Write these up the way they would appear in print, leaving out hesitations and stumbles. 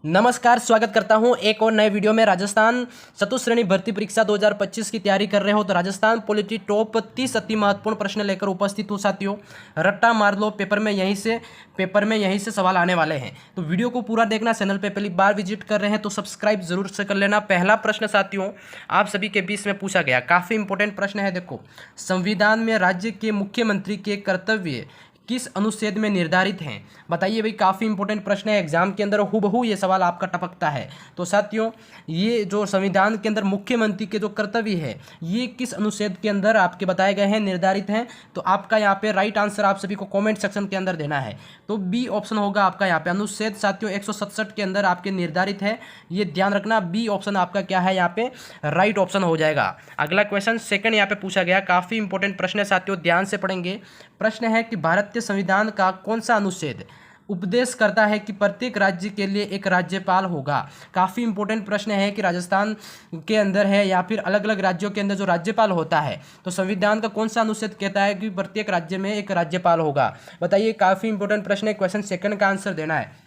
नमस्कार, स्वागत करता हूं एक और नए वीडियो में। राजस्थान चतुश्रेणी भर्ती परीक्षा 2025 की तैयारी कर रहे हो तो राजस्थान पॉलिटी टॉप 30 अति महत्वपूर्ण प्रश्न लेकर उपस्थित हो साथियों। रट्टा मार लो, पेपर में यहीं से सवाल आने वाले हैं, तो वीडियो को पूरा देखना। चैनल पे पहली बार विजिट कर रहे हैं तो सब्सक्राइब जरूर से कर लेना। पहला प्रश्न साथियों आप सभी के बीच में पूछा गया, काफ़ी इंपॉर्टेंट प्रश्न है। देखो, संविधान में राज्य के मुख्यमंत्री के कर्तव्य किस अनुच्छेद में निर्धारित हैं? बताइए भाई, काफ़ी इंपॉर्टेंट प्रश्न है। एग्जाम के अंदर हूबहू ये सवाल आपका टपकता है। तो साथियों, ये जो संविधान के अंदर मुख्यमंत्री के जो कर्तव्य है ये किस अनुच्छेद के अंदर आपके बताए गए हैं, निर्धारित हैं? तो आपका यहाँ पे राइट आंसर आप सभी को कमेंट सेक्शन के अंदर देना है। तो बी ऑप्शन होगा आपका यहाँ पे। अनुच्छेद साथियों 167 के अंदर आपके निर्धारित है, ये ध्यान रखना। बी ऑप्शन आपका क्या है यहाँ पे, राइट ऑप्शन हो जाएगा। अगला क्वेश्चन सेकंड यहाँ पे पूछा गया, काफ़ी इंपॉर्टेंट प्रश्न है साथियों, ध्यान से पढ़ेंगे। प्रश्न है कि भारतीय संविधान का कौन सा अनुच्छेद उपदेश करता है कि प्रत्येक राज्य के लिए एक राज्यपाल होगा? काफ़ी इंपॉर्टेंट प्रश्न है कि राजस्थान के अंदर है या फिर अलग अलग राज्यों के अंदर जो राज्यपाल होता है, तो संविधान का कौन सा अनुच्छेद कहता है कि प्रत्येक राज्य में एक राज्यपाल होगा? बताइए, काफ़ी इंपॉर्टेंट प्रश्न है। क्वेश्चन सेकंड का आंसर देना है।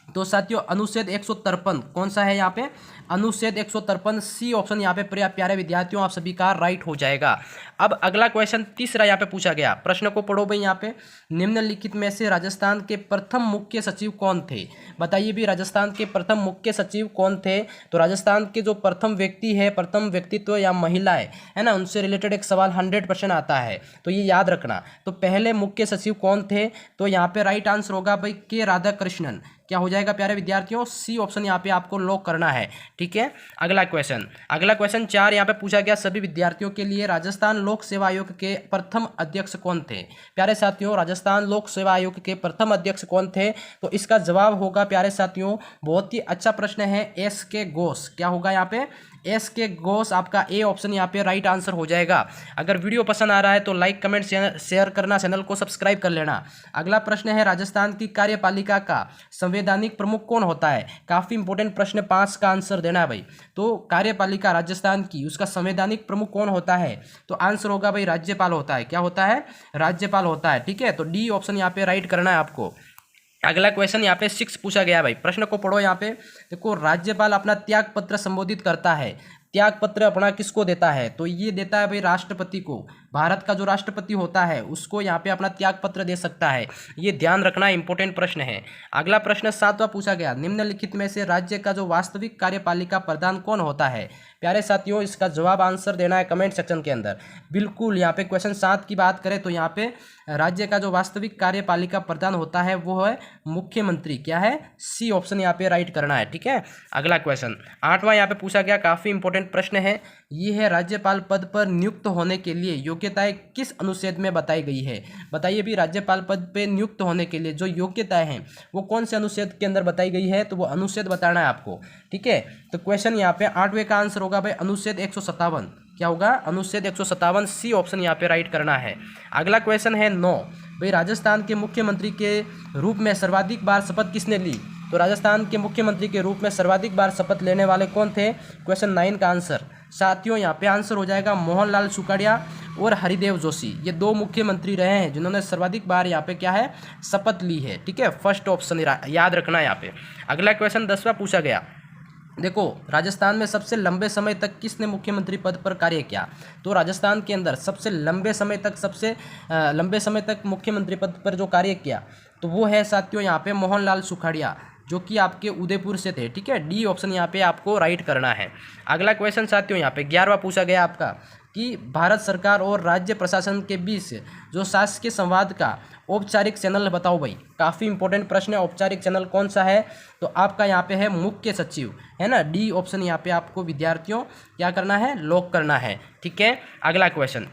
तो साथियों अनुच्छेद 153 कौन सा है यहाँ पे? अनुच्छेद 153 सी ऑप्शन यहाँ पे प्यारे विद्यार्थियों आप सभी का राइट हो जाएगा। अब अगला क्वेश्चन तीसरा यहाँ पे पूछा गया, प्रश्न को पढ़ो भाई। यहाँ पे निम्नलिखित में से राजस्थान के प्रथम मुख्य सचिव कौन थे? बताइए भी, राजस्थान के प्रथम मुख्य सचिव कौन थे? तो राजस्थान के जो प्रथम व्यक्ति है, प्रथम व्यक्तित्व या महिला है ना, उनसे रिलेटेड एक सवाल 100% आता है, तो ये याद रखना। तो पहले मुख्य सचिव कौन थे? तो यहाँ पे राइट आंसर होगा भाई के राधाकृष्णन। क्या हो जाएगा प्यारे विद्यार्थियों? सी ऑप्शन यहाँ पे आपको लॉक करना है, ठीक है। अगला क्वेश्चन 4 यहाँ पे पूछा गया सभी विद्यार्थियों के लिए, राजस्थान लोक सेवा आयोग के प्रथम अध्यक्ष कौन थे? प्यारे साथियों, राजस्थान लोक सेवा आयोग के प्रथम अध्यक्ष कौन थे? तो इसका जवाब होगा प्यारे साथियों, बहुत ही अच्छा प्रश्न है, एस के घोष। क्या होगा यहाँ पे? एस के घोष आपका ए ऑप्शन यहाँ पे राइट आंसर हो जाएगा। अगर वीडियो पसंद आ रहा है तो लाइक कमेंट शेयर करना, चैनल को सब्सक्राइब कर लेना। अगला प्रश्न है, राजस्थान की कार्यपालिका का संवैधानिक प्रमुख कौन होता है? काफ़ी इंपॉर्टेंट प्रश्न, 5 का आंसर देना है भाई। तो कार्यपालिका राजस्थान की, उसका संवैधानिक प्रमुख कौन होता है? तो आंसर होगा भाई राज्यपाल होता है। क्या होता है? राज्यपाल होता है, ठीक है। तो डी ऑप्शन यहाँ पे राइट करना है आपको। अगला क्वेश्चन यहाँ पे 6 पूछा गया भाई, प्रश्न को पढ़ो। यहाँ पे देखो, राज्यपाल अपना त्याग पत्र संबोधित करता है, त्याग पत्र अपना किसको देता है? तो ये देता है भाई राष्ट्रपति को। भारत का जो राष्ट्रपति होता है उसको यहाँ पे अपना त्याग पत्र दे सकता है, ये ध्यान रखना, इंपॉर्टेंट प्रश्न है। अगला प्रश्न 7वां पूछा गया, निम्नलिखित में से राज्य का जो वास्तविक कार्यपालिका प्रधान कौन होता है? प्यारे साथियों, इसका जवाब आंसर देना है कमेंट सेक्शन के अंदर। बिल्कुल, यहाँ पे क्वेश्चन 7 की बात करें तो यहाँ पे राज्य का जो वास्तविक कार्यपालिका प्रधान होता है वो है मुख्यमंत्री। क्या है? सी ऑप्शन यहाँ पे राइट करना है, ठीक है। अगला क्वेश्चन 8वां यहाँ पे पूछा गया, काफ़ी इंपॉर्टेंट प्रश्न है ये है, राज्यपाल पद पर नियुक्त होने के लिए योग्यताएं किस अनुच्छेद में बताई गई है? बताइए भी, राज्यपाल पद पे नियुक्त होने के लिए जो योग्यताएं हैं वो कौन से अनुच्छेद के अंदर बताई गई है? तो वो अनुच्छेद बताना है आपको, ठीक है। तो क्वेश्चन यहाँ पे 8वें का आंसर होगा भाई अनुच्छेद 157। क्या होगा? अनुच्छेद 157 सी ऑप्शन यहाँ पे राइट करना है। अगला क्वेश्चन है 9 भाई, राजस्थान के मुख्यमंत्री के रूप में सर्वाधिक बार शपथ किसने ली? तो राजस्थान के मुख्यमंत्री के रूप में सर्वाधिक बार शपथ लेने वाले कौन थे? क्वेश्चन 9 का आंसर साथियों यहाँ पे आंसर हो जाएगा मोहनलाल सुखाड़िया और हरिदेव जोशी। ये 2 मुख्यमंत्री रहे हैं जिन्होंने सर्वाधिक बार यहाँ पे क्या है, शपथ ली है, ठीक है। फर्स्ट ऑप्शन याद रखना यहाँ पे। अगला क्वेश्चन 10वां पूछा गया, देखो, राजस्थान में सबसे लंबे समय तक किसने मुख्यमंत्री पद पर कार्य किया? तो राजस्थान के अंदर सबसे लंबे समय तक मुख्यमंत्री पद पर जो कार्य किया तो वो है साथियों यहाँ पे मोहनलाल सुखाड़िया, जो कि आपके उदयपुर से थे, ठीक है। डी ऑप्शन यहाँ पे आपको राइट करना है। अगला क्वेश्चन साथियों यहाँ पे 11वां पूछा गया आपका कि भारत सरकार और राज्य प्रशासन के बीच जो शासकीय संवाद का औपचारिक चैनल बताओ भाई। काफ़ी इंपॉर्टेंट प्रश्न है, औपचारिक चैनल कौन सा है? तो आपका यहाँ पे है मुख्य सचिव, है ना। डी ऑप्शन यहाँ पे आपको विद्यार्थियों क्या करना है, लॉक करना है, ठीक है। अगला क्वेश्चन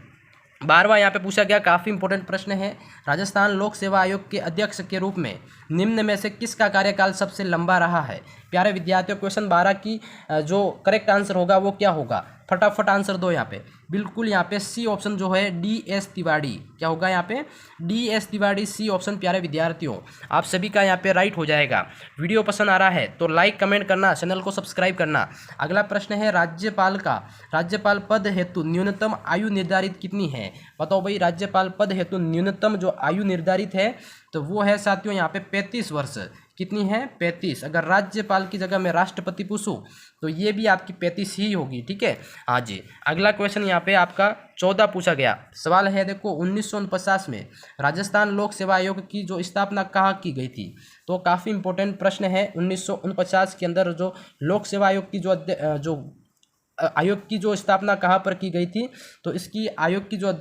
12वां यहाँ पे पूछा गया, काफ़ी इंपॉर्टेंट प्रश्न है, राजस्थान लोक सेवा आयोग के अध्यक्ष के रूप में निम्न में से किसका कार्यकाल सबसे लंबा रहा है? प्यारे विद्यार्थियों, क्वेश्चन 12 की जो करेक्ट आंसर होगा वो क्या होगा? फटाफट आंसर दो यहाँ पे। बिल्कुल, यहाँ पे सी ऑप्शन जो है DS तिवारी। क्या होगा यहाँ पे? DS तिवारी, सी ऑप्शन प्यारे विद्यार्थियों आप सभी का यहाँ पे राइट हो जाएगा। वीडियो पसंद आ रहा है तो लाइक कमेंट करना, चैनल को सब्सक्राइब करना। अगला प्रश्न है, राज्यपाल पद हेतु न्यूनतम आयु निर्धारित कितनी है? बताओ भाई, राज्यपाल पद हेतु न्यूनतम जो आयु निर्धारित है तो वो है साथियों यहाँ पे 35 वर्ष। कितनी है 35। अगर राज्यपाल की जगह मैं राष्ट्रपति पूछूं तो ये भी आपकी 35 ही होगी, ठीक है। हाँ जी, अगला क्वेश्चन यहाँ पे आपका 14 पूछा गया सवाल है, देखो 1949 में राजस्थान लोक सेवा आयोग की जो स्थापना कहाँ की गई थी। तो काफ़ी इंपॉर्टेंट प्रश्न है। 1949 के अंदर जो लोक सेवा आयोग की जो आयोग की जो स्थापना कहाँ पर की गई थी, तो इसकी आयोग की जो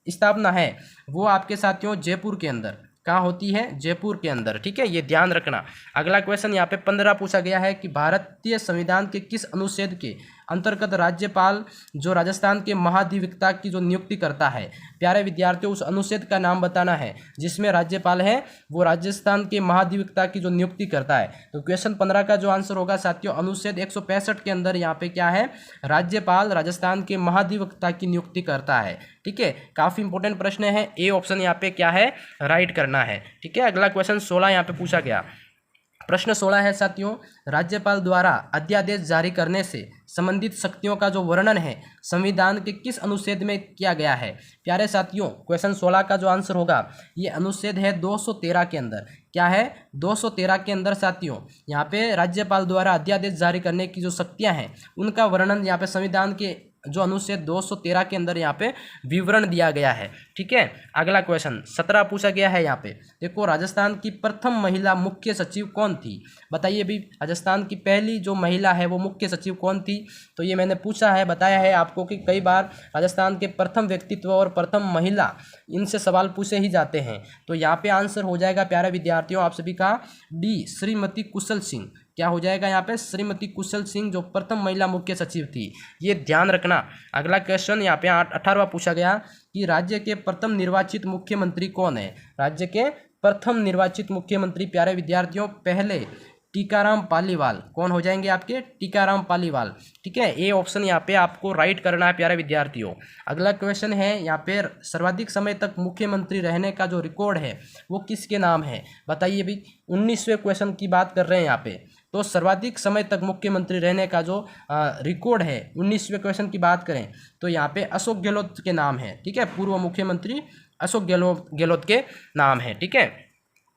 स्थापना है वो आपके साथियों जयपुर के अंदर कहाँ होती है, जयपुर के अंदर, ठीक है, ये ध्यान रखना। अगला क्वेश्चन यहाँ पे 15 पूछा गया है कि भारतीय संविधान के किस अनुच्छेद के अंतर्गत राज्यपाल जो राजस्थान के महाधिवक्ता की जो नियुक्ति करता है। प्यारे विद्यार्थियों, उस अनुच्छेद का नाम बताना है जिसमें राज्यपाल है वो राजस्थान के महाधिवक्ता की जो नियुक्ति करता है। तो क्वेश्चन 15 का जो आंसर होगा साथियों, अनुच्छेद 165 के अंदर यहाँ पे क्या है, राज्यपाल राजस्थान के महाधिवक्ता की नियुक्ति करता है, ठीक है। काफ़ी इंपॉर्टेंट प्रश्न है, ए ऑप्शन यहाँ पे क्या है, राइट करना है, ठीक है। अगला क्वेश्चन 16 यहाँ पे पूछा गया। प्रश्न 16 है साथियों, राज्यपाल द्वारा अध्यादेश जारी करने से संबंधित शक्तियों का जो वर्णन है संविधान के किस अनुच्छेद में किया गया है। प्यारे साथियों, क्वेश्चन 16 का जो आंसर होगा ये अनुच्छेद है 213 के अंदर। क्या है, 213 के अंदर साथियों यहाँ पे राज्यपाल द्वारा अध्यादेश जारी करने की जो शक्तियाँ हैं उनका वर्णन यहाँ पे संविधान के जो अनुच्छेद 213 के अंदर यहाँ पे विवरण दिया गया है, ठीक है। अगला क्वेश्चन 17 पूछा गया है। यहाँ पे देखो, राजस्थान की प्रथम महिला मुख्य सचिव कौन थी, बताइए भी। राजस्थान की पहली जो महिला है वो मुख्य सचिव कौन थी। तो ये मैंने पूछा है, बताया है आपको कि कई बार राजस्थान के प्रथम व्यक्तित्व और प्रथम महिला इनसे सवाल पूछे ही जाते हैं। तो यहाँ पे आंसर हो जाएगा प्यारे विद्यार्थियों आप सभी का डी, श्रीमती कुशल सिंह। क्या हो जाएगा यहाँ पे, श्रीमती कुशल सिंह जो प्रथम महिला मुख्य सचिव थी, ये ध्यान रखना। अगला क्वेश्चन यहाँ पे 18वां पूछा गया कि राज्य के प्रथम निर्वाचित मुख्यमंत्री कौन है। राज्य के प्रथम निर्वाचित मुख्यमंत्री प्यारे विद्यार्थियों पहले टीकाराम पालीवाल। कौन हो जाएंगे आपके, टीकाराम पालीवाल, ठीक है। ए ऑप्शन यहाँ पे आपको राइट करना है प्यारे विद्यार्थियों। अगला क्वेश्चन है यहाँ पे, सर्वाधिक समय तक मुख्यमंत्री रहने का जो रिकॉर्ड है वो किसके नाम है, बताइए भी। 19वें क्वेश्चन की बात कर रहे हैं यहाँ पे। तो सर्वाधिक समय तक मुख्यमंत्री रहने का जो रिकॉर्ड है 19वें क्वेश्चन की बात करें तो यहाँ पे अशोक गहलोत के नाम है, ठीक है। पूर्व मुख्यमंत्री अशोक गहलोत के नाम है, ठीक है।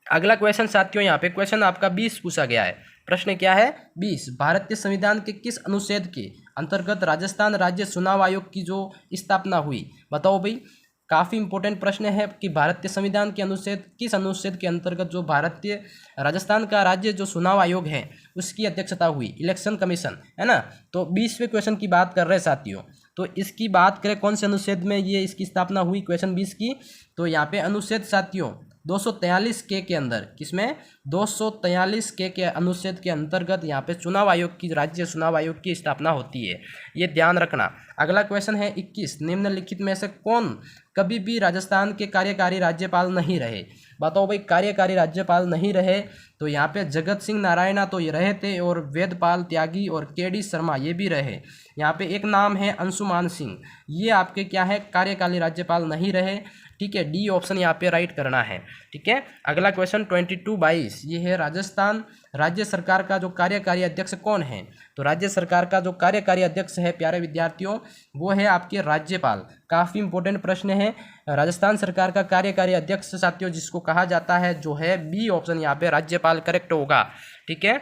अगला क्वेश्चन साथियों यहाँ पे क्वेश्चन आपका 20 पूछा गया है। प्रश्न क्या है, 20, भारतीय संविधान के किस अनुच्छेद के अंतर्गत राजस्थान राज्य चुनाव आयोग की जो स्थापना हुई, बताओ भाई। काफ़ी इंपॉर्टेंट प्रश्न है कि भारतीय संविधान के अनुच्छेद किस अनुच्छेद के अंतर्गत जो भारतीय राजस्थान का राज्य जो चुनाव आयोग है उसकी अध्यक्षता हुई, इलेक्शन कमीशन, है ना। तो 20वें क्वेश्चन की बात कर रहे हैं साथियों। तो इसकी बात करें कौन से अनुच्छेद में ये इसकी स्थापना हुई क्वेश्चन 20 की, तो यहाँ पे अनुच्छेद साथियों 243 के अंदर, किसमें, 243 के अनुच्छेद के अंतर्गत यहाँ पे चुनाव आयोग की, राज्य चुनाव आयोग की स्थापना होती है, ये ध्यान रखना। अगला क्वेश्चन है 21, निम्नलिखित में से कौन कभी भी राजस्थान के कार्यकारी राज्यपाल नहीं रहे, बताओ भाई। कार्यकारी राज्यपाल नहीं रहे तो यहाँ पे जगत सिंह नारायणा तो ये रहे थे, और वेदपाल त्यागी और के.डी. शर्मा ये भी रहे। यहाँ पे एक नाम है अंशुमान सिंह, ये आपके क्या है, कार्यकारी राज्यपाल नहीं रहे, ठीक है। डी ऑप्शन यहाँ पे राइट करना है, ठीक है। अगला क्वेश्चन 22 ये है, राजस्थान राज्य सरकार का जो कार्यकारी अध्यक्ष कौन है। तो राज्य सरकार का जो कार्यकारी अध्यक्ष है प्यारे विद्यार्थियों वो है आपके राज्यपाल। काफ़ी इंपॉर्टेंट प्रश्न है, राजस्थान सरकार का कार्यकारी अध्यक्ष साथियों जिसको कहा जाता है जो है बी ऑप्शन यहाँ पे राज्यपाल करेक्ट होगा, ठीक है।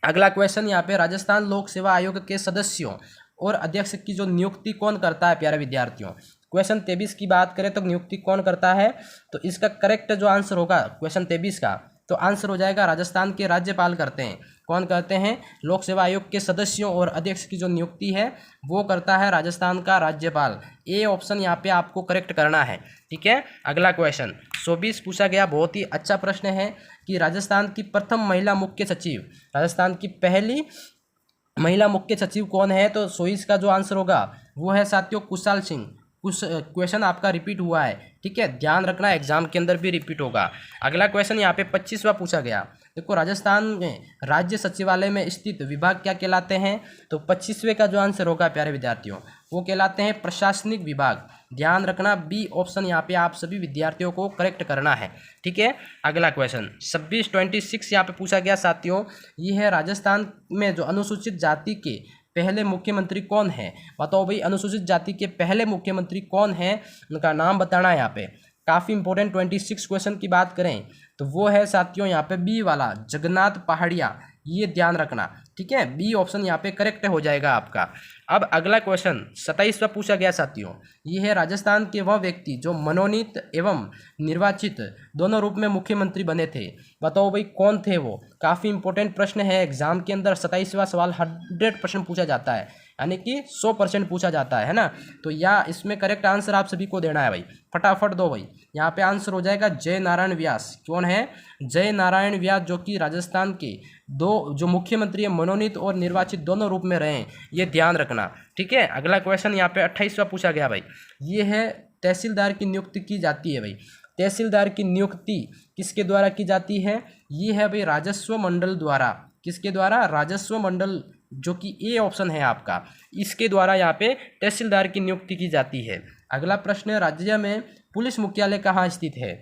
अगला क्वेश्चन यहाँ पे, राजस्थान लोक सेवा आयोग के सदस्यों और अध्यक्ष की जो नियुक्ति कौन करता है प्यारे विद्यार्थियों। क्वेश्चन 23 की बात करें तो नियुक्ति कौन करता है, तो इसका करेक्ट जो आंसर होगा क्वेश्चन 23 का, तो आंसर हो जाएगा राजस्थान के राज्यपाल करते हैं। कौन करते हैं, लोक सेवा आयोग के सदस्यों और अध्यक्ष की जो नियुक्ति है वो करता है राजस्थान का राज्यपाल। ए ऑप्शन यहाँ पे आपको करेक्ट करना है, ठीक है। अगला क्वेश्चन 24 पूछा गया, बहुत ही अच्छा प्रश्न है कि राजस्थान की प्रथम महिला मुख्य सचिव, राजस्थान की पहली महिला मुख्य सचिव कौन है। तो 24 का जो आंसर होगा वो है साथियों कुशाल सिंह। कुछ क्वेश्चन आपका रिपीट हुआ है, ठीक है, ध्यान रखना, एग्जाम के अंदर भी रिपीट होगा। अगला क्वेश्चन यहाँ पे 25वां पूछा गया। देखो, राजस्थान में राज्य सचिवालय में स्थित विभाग क्या कहलाते हैं। तो 25वें का जो आंसर होगा प्यारे विद्यार्थियों वो कहलाते हैं प्रशासनिक विभाग। ध्यान रखना, बी ऑप्शन यहाँ पे आप सभी विद्यार्थियों को करेक्ट करना है, ठीक है। अगला क्वेश्चन 26 यहाँ पे पूछा गया साथियों, ये है राजस्थान में जो अनुसूचित जाति के पहले मुख्यमंत्री कौन है, बताओ भाई। अनुसूचित जाति के पहले मुख्यमंत्री कौन है, उनका नाम बताना है यहाँ पे। काफ़ी इंपॉर्टेंट 26 क्वेश्चन की बात करें तो वो है साथियों यहाँ पे बी वाला, जगन्नाथ पहाड़िया, ये ध्यान रखना, ठीक है। बी ऑप्शन यहाँ पे करेक्ट हो जाएगा आपका। अब अगला क्वेश्चन 27वां पूछा गया साथियों, ये है राजस्थान के वह व्यक्ति जो मनोनीत एवं निर्वाचित दोनों रूप में मुख्यमंत्री बने थे, बताओ भाई कौन थे वो। काफ़ी इंपॉर्टेंट प्रश्न है, एग्जाम के अंदर 27वां सवाल 100% पूछा जाता है, यानी कि 100% पूछा जाता है ना। तो या इसमें करेक्ट आंसर आप सभी को देना है भाई, फटाफट दो भाई। यहाँ पे आंसर हो जाएगा जय नारायण व्यास। कौन है? जय नारायण व्यास, जो कि राजस्थान के दो जो मुख्यमंत्री है मनोनीत और निर्वाचित दोनों रूप में रहे हैं, ये ध्यान रखना, ठीक है। अगला क्वेश्चन यहाँ पे 28वां पूछा गया भाई, ये है तहसीलदार की नियुक्ति की जाती है भाई। तहसीलदार की नियुक्ति किसके द्वारा की जाती है? ये है भाई राजस्व मंडल द्वारा। किसके द्वारा? राजस्व मंडल, जो कि ए ऑप्शन है आपका, इसके द्वारा यहाँ पे तहसीलदार की नियुक्ति की जाती है। अगला प्रश्न है, राज्य में पुलिस मुख्यालय कहाँ स्थित है?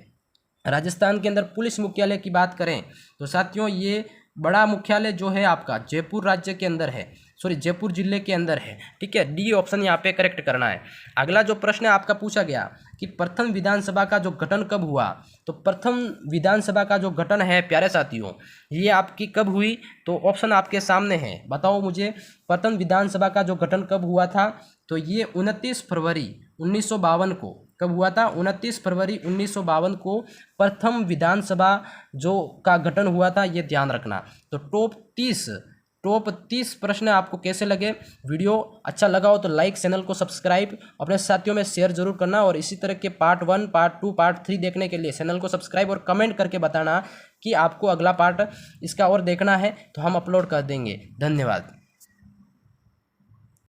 राजस्थान के अंदर पुलिस मुख्यालय की बात करें तो साथियों ये बड़ा मुख्यालय जो है आपका जयपुर राज्य के अंदर है, सॉरी जयपुर जिले के अंदर है, ठीक है। डी ऑप्शन यहाँ पे करेक्ट करना है। अगला जो प्रश्न आपका पूछा गया कि प्रथम विधानसभा का जो गठन कब हुआ, तो प्रथम विधानसभा का जो गठन है प्यारे साथियों, ये आपकी कब हुई? तो ऑप्शन आपके सामने है, बताओ मुझे प्रथम विधानसभा का जो गठन कब हुआ था? तो ये 29 फरवरी 1952 को कब हुआ था? 29 फरवरी 1952 को प्रथम विधानसभा जो का गठन हुआ था, ये ध्यान रखना। तो टॉप 30 प्रश्न आपको कैसे लगे? वीडियो अच्छा लगा हो तो लाइक, चैनल को सब्सक्राइब, अपने साथियों में शेयर जरूर करना, और इसी तरह के पार्ट 1, पार्ट 2, पार्ट 3 देखने के लिए चैनल को सब्सक्राइब और कमेंट करके बताना कि आपको अगला पार्ट इसका और देखना है, तो हम अपलोड कर देंगे। धन्यवाद।